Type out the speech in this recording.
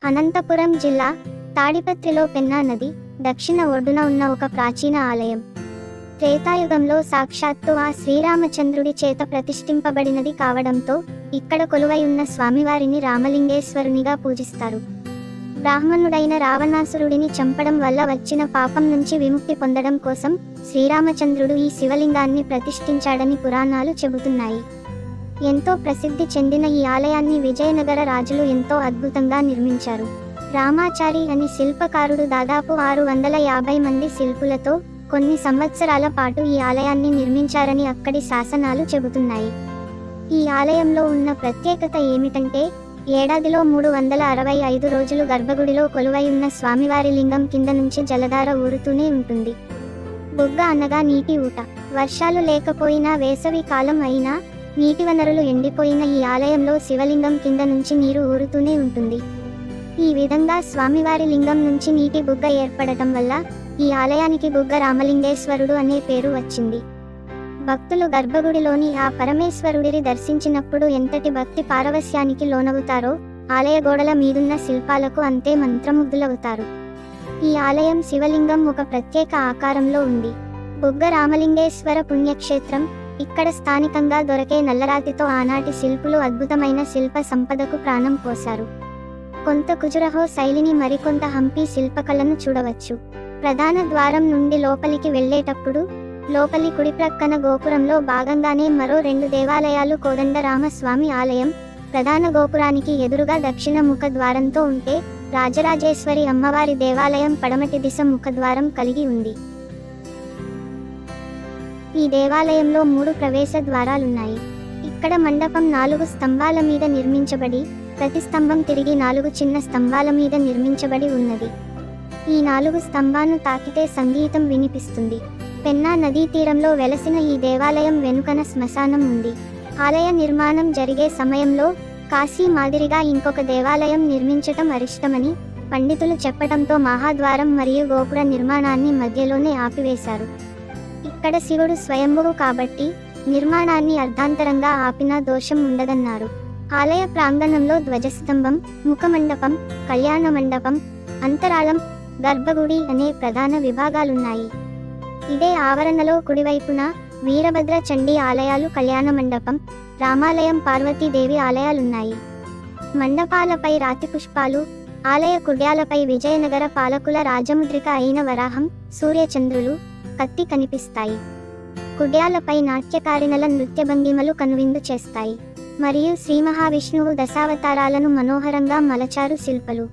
అనంతపురం జిల్లా తాడిపత్రిలో పెన్నా నది దక్షిణ ఒడ్డున ఉన్న ఒక ప్రాచీన ఆలయం. త్రేతాయుగంలో సాక్షాత్తు ఆ శ్రీరామచంద్రుడి చేత ప్రతిష్ఠింపబడినది కావడంతో ఇక్కడ కొలువై ఉన్న స్వామివారిని రామలింగేశ్వరునిగా పూజిస్తారు. బ్రాహ్మణుడైన రావణాసురుడిని చంపడం వల్ల వచ్చిన పాపం నుంచి విముక్తి పొందడం కోసం శ్రీరామచంద్రుడు ఈ శివలింగాన్ని ప్రతిష్ఠించాడని పురాణాలు చెబుతున్నాయి. ఎంతో ప్రసిద్ధి చెందిన ఈ ఆలయాన్ని విజయనగర రాజులు ఎంతో అద్భుతంగా నిర్మించారు. రామాచారి అని శిల్పకారుడు దాదాపు 650 మంది శిల్పులతో కొన్ని సంవత్సరాల పాటు ఈ ఆలయాన్ని నిర్మించారని అక్కడి శాసనాలు చెబుతున్నాయి. ఈ ఆలయంలో ఉన్న ప్రత్యేకత ఏమిటంటే ఏడాదిలో 365 రోజులు గర్భగుడిలో కొలువై ఉన్న స్వామివారి లింగం కింద నుంచి జలధార ఊరుతూనే ఉంటుంది. బుగ్గ అనగా నీటి ఊట. వర్షాలు లేకపోయినా, వేసవి కాలం అయినా, నీటి వనరులు ఎండిపోయిన ఈ ఆలయంలో శివలింగం కింద నుంచి నీరు ఊరుతూనే ఉంటుంది. ఈ విధంగా స్వామివారి లింగం నుంచి నీటి బుగ్గ ఏర్పడటం వల్ల ఈ ఆలయానికి బుగ్గ రామలింగేశ్వరుడు అనే పేరు వచ్చింది. భక్తులు గర్భగుడిలోని ఆ పరమేశ్వరుడిని దర్శించినప్పుడు ఎంతటి భక్తి పారవస్యానికి లోనవుతారో ఆలయ గోడల మీదున్న శిల్పాలకు అంతే మంత్రముగ్ధులవుతారు. ఈ ఆలయం శివలింగం ఒక ప్రత్యేక ఆకారంలో ఉంది. బుగ్గ రామలింగేశ్వర పుణ్యక్షేత్రం. ఇక్కడ స్థానికంగా దొరికే నల్లరాతితో ఆనాటి శిల్పులు అద్భుతమైన శిల్ప సంపదకు ప్రాణం పోశారు. కొంత ఖుజురహో శైలిని, మరికొంత హంపి శిల్పకళను చూడవచ్చు. ప్రధాన ద్వారం నుండి లోపలికి వెళ్ళేటప్పుడు లోపలి కుడి ప్రక్కన గోపురంలో భాగంగానే మరో 2 దేవాలయాలు కోదండరామస్వామి ఆలయం ప్రధాన గోపురానికి ఎదురుగా దక్షిణ ముఖ ద్వారంతో ఉంటే, రాజరాజేశ్వరి అమ్మవారి దేవాలయం పడమటి దిశ ముఖద్వారం కలిగి ఉంది. ఈ దేవాలయంలో 3 ప్రవేశ ద్వారాలున్నాయి. ఇక్కడ మండపం 4 స్తంభాల మీద నిర్మించబడి, ప్రతి స్తంభం తిరిగి 4 చిన్న స్తంభాల మీద నిర్మించబడి ఉన్నది. ఈ 4 స్తంభాలను తాకితే సంగీతం వినిపిస్తుంది. పెన్నా నదీ తీరంలో వెలసిన ఈ దేవాలయం వెనుకన శ్మశానం ఉంది. ఆలయ నిర్మాణం జరిగే సమయంలో కాశీ మాదిరిగా ఇంకొక దేవాలయం నిర్మించటం అరిష్టమని పండితులు చెప్పటంతో మహాద్వారం మరియు గోపుర నిర్మాణాన్ని మధ్యలోనే ఆపివేశారు. ఇక్కడ శివుడు స్వయంభువు కాబట్టి నిర్మాణాన్ని అర్ధాంతరంగా ఆపినా దోషం ఉండదన్నారు. ఆలయ ప్రాంగణంలో ధ్వజస్తంభం, ముఖమండపం, కళ్యాణ మండపం, అంతరాళం, గర్భగుడి అనే ప్రధాన విభాగాలున్నాయి. ఇదే ఆవరణలో కుడివైపున వీరభద్ర చండీ ఆలయాలు, కళ్యాణ మండపం, రామాలయం, పార్వతీదేవి ఆలయాలున్నాయి. మండపాలపై రాతి పుష్పాలు, ఆలయ కుడ్యాలపై విజయనగర పాలకుల రాజముద్రిక అయిన వరాహం, సూర్యచంద్రులు, కత్తి కనిపిస్తాయి. కుడ్యాలపై నాట్యకారిణల నృత్యభంగిమలు కనువిందు చేస్తాయి. మరియు శ్రీ మహావిష్ణువు దశావతారాలను మనోహరంగా మలచారు శిల్పలు.